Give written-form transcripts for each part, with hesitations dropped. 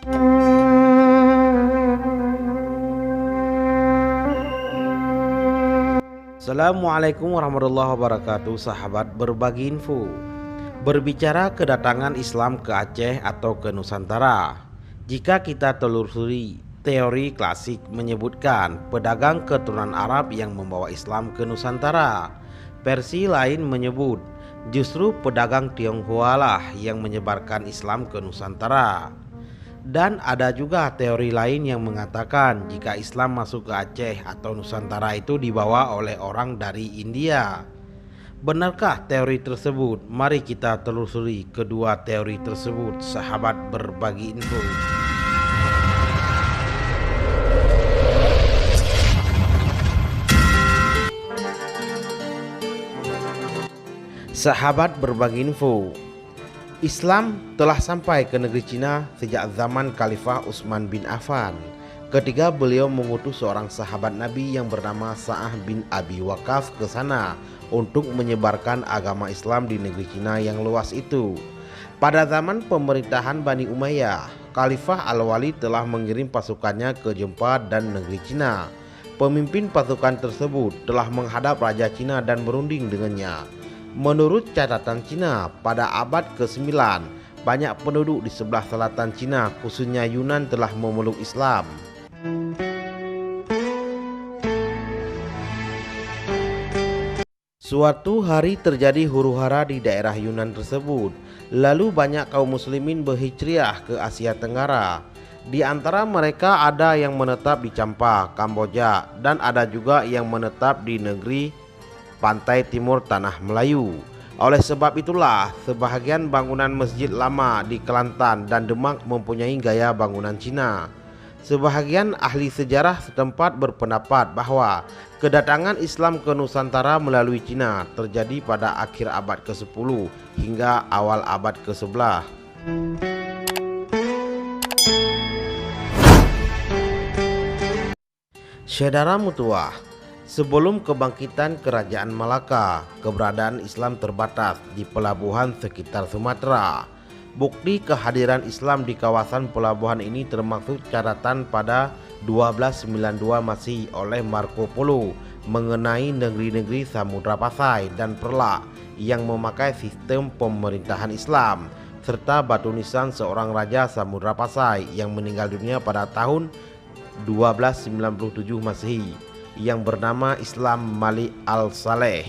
Assalamualaikum warahmatullahi wabarakatuh, sahabat berbagi info. Berbicara kedatangan Islam ke Aceh atau ke Nusantara, jika kita telusuri teori klasik menyebutkan pedagang keturunan Arab yang membawa Islam ke Nusantara. Versi lain menyebut justru pedagang Tionghoa lah yang menyebarkan Islam ke Nusantara. Dan ada juga teori lain yang mengatakan jika Islam masuk ke Aceh atau Nusantara itu dibawa oleh orang dari India. Benarkah teori tersebut? Mari kita telusuri kedua teori tersebut, sahabat berbagi info. Sahabat berbagi info, Islam telah sampai ke negeri Cina sejak zaman Khalifah Utsman bin Affan, ketika beliau mengutus seorang sahabat Nabi yang bernama Sa'ad bin Abi Waqqas ke sana untuk menyebarkan agama Islam di negeri Cina yang luas itu. Pada zaman pemerintahan Bani Umayyah, Khalifah Al-Walid telah mengirim pasukannya ke Jepang dan negeri Cina. Pemimpin pasukan tersebut telah menghadap Raja Cina dan berunding dengannya. Menurut catatan Cina, pada abad ke-9, banyak penduduk di sebelah selatan Cina, khususnya Yunan, telah memeluk Islam. Suatu hari terjadi huru-hara di daerah Yunan tersebut. Lalu banyak kaum muslimin berhijrah ke Asia Tenggara. Di antara mereka ada yang menetap di Champa, Kamboja, dan ada juga yang menetap di negeri pantai timur tanah Melayu. Oleh sebab itulah sebahagian bangunan masjid lama di Kelantan dan Demak mempunyai gaya bangunan Cina. Sebahagian ahli sejarah setempat berpendapat bahwa kedatangan Islam ke Nusantara melalui Cina terjadi pada akhir abad ke-10 hingga awal abad ke-11. Saudara mutuah, sebelum kebangkitan Kerajaan Malaka, keberadaan Islam terbatas di pelabuhan sekitar Sumatera. Bukti kehadiran Islam di kawasan pelabuhan ini termasuk catatan pada 1292 Masehi oleh Marco Polo mengenai negeri-negeri Samudra Pasai dan Perlak yang memakai sistem pemerintahan Islam, serta batu nisan seorang raja Samudra Pasai yang meninggal dunia pada tahun 1297 Masehi yang bernama Islam Malik Al-Saleh.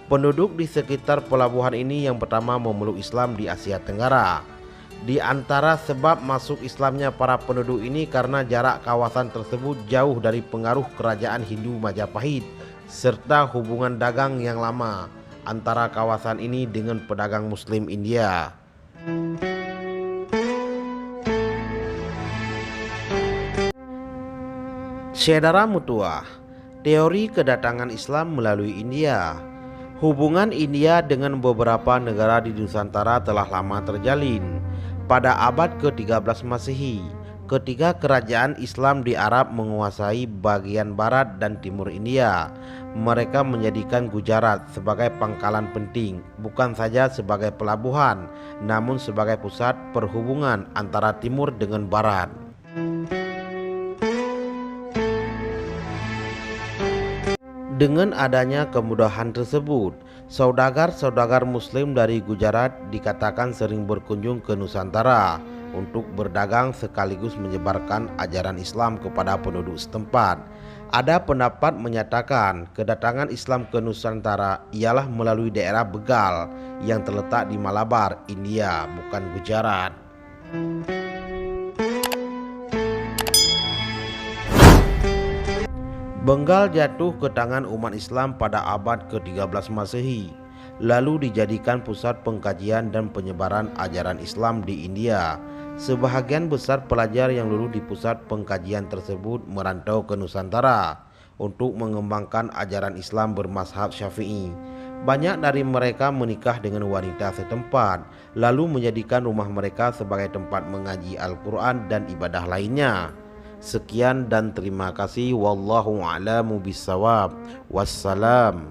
Penduduk di sekitar pelabuhan ini yang pertama memeluk Islam di Asia Tenggara. Di antara sebab masuk Islamnya para penduduk ini karena jarak kawasan tersebut jauh dari pengaruh kerajaan Hindu Majapahit serta hubungan dagang yang lama antara kawasan ini dengan pedagang Muslim India. Saudara mutuah, teori kedatangan Islam melalui India. Hubungan India dengan beberapa negara di Nusantara telah lama terjalin. Pada abad ke-13 Masehi, ketika kerajaan Islam di Arab menguasai bagian barat dan timur India, mereka menjadikan Gujarat sebagai pangkalan penting, bukan saja sebagai pelabuhan, namun sebagai pusat perhubungan antara timur dengan barat. Dengan adanya kemudahan tersebut, saudagar-saudagar Muslim dari Gujarat dikatakan sering berkunjung ke Nusantara untuk berdagang sekaligus menyebarkan ajaran Islam kepada penduduk setempat. Ada pendapat menyatakan kedatangan Islam ke Nusantara ialah melalui daerah Begal yang terletak di Malabar, India, bukan Gujarat. Bengal jatuh ke tangan umat Islam pada abad ke-13 Masehi, lalu dijadikan pusat pengkajian dan penyebaran ajaran Islam di India. Sebahagian besar pelajar yang lulus di pusat pengkajian tersebut merantau ke Nusantara untuk mengembangkan ajaran Islam bermazhab Syafi'i. Banyak dari mereka menikah dengan wanita setempat, lalu menjadikan rumah mereka sebagai tempat mengaji Al-Quran dan ibadah lainnya. Sekian dan terima kasih. Wallahu a'lamu bissawab. Wassalam.